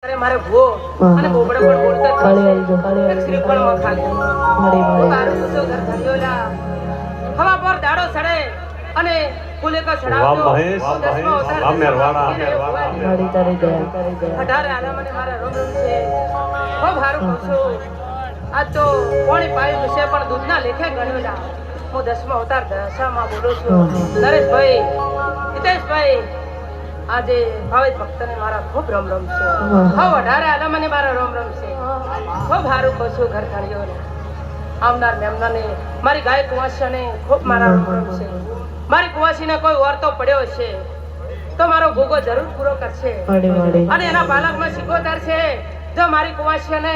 અરે મારે ભો અને બોબડે પણ બોલતા એક શ્રીફળ માં ખાલી તારું તો ઘર ધર્યોલા હવા પર દાડો સડે અને ફૂલે કા ચડાવજો વાહ મહેશ વાહ મેરવાડા મારી તારી દયા 18 આલા મને મારા રોમ રોમ છે ખૂબ હારું પૂછું આ તો કોણી પાયું વિશે પણ દૂધના લેખે ગણ્યોલા હું 10મા અવતાર દશામાં બોલું છું નરેશભાઈ હિતેશભાઈ આજે ભાવિત ભક્તને મારા ખૂબ રમ રમ છે હવે 18 આલા મને મારા રમ રમ છે ખૂબ હારું કહું ઘર ધણિયોને આવનાર મહેમાનને મારી ગાય કુંવાસીને ખૂબ મારા રમ રમ છે મારી કુંવાસીને કોઈ વર્તો પડ્યો છે તો મારો ભોગો જરૂર પૂરો કરશે અને એના બાલકમાં સિકોતર છે જો મારી કુંવાસીને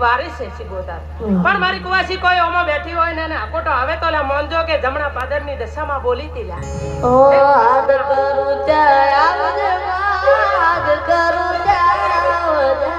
વારીસ છે સિકોતર પણ મારી કુંવાસી કોઈ ઓમાં બેઠી હોય ને આકોટો આવે તો લા મોનજો કે જમણા પાદરની દશામાં બોલી તી લા ઓ આદ કરું ત્યાં આવજે આદ કરું ત્યાં આવજે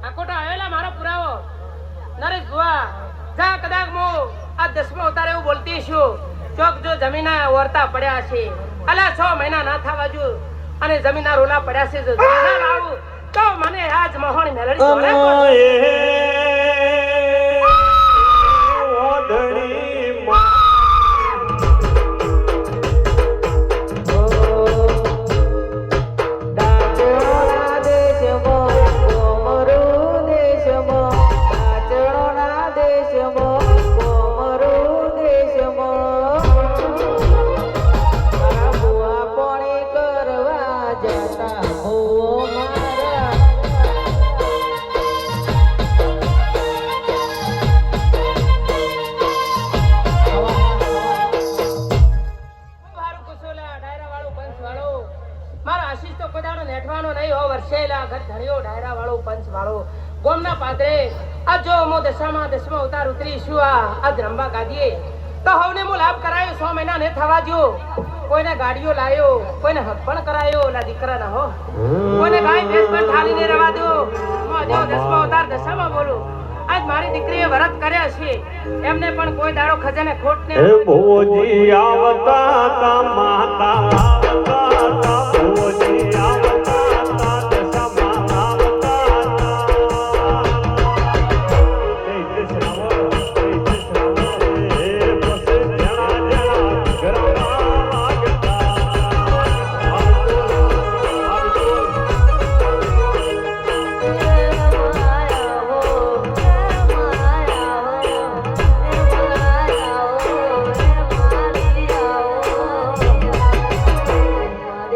આકોટો આવેલા મારો પુરાવો નરેશ ભુવા જા કદાચ મો આ 10મા અવતાર એવું બોલતી છું ચોક જો જમીના વર્તા પડ્યા છે અલા 6 મહિના ના થવા જો અને જમીના રોલા પડ્યા છે જો ના લાવું તો મને આજ મહોણ મેલડી જોડે ગોમના પાદરે આ જો મો દશામાં 10મા અવતાર ઉતરી છું આ રંબા ગાદીએ તો હવને મો લાભ કરાયો 100 મહિના ને થવા જો કોઈને ગાડીઓ લાયો કોઈને હક પણ કરાયો લા દીકરા ના હો કોઈને ગાય ભેંસ પર થાલીને રવા દો મો જો 10મા અવતાર દશામાં બોલું આજ મારી દીકરીએ વ્રત કર્યા છે એમને પણ કોઈ દાડો ખજાને ખોટ ને ભોજી આવતા તા માતા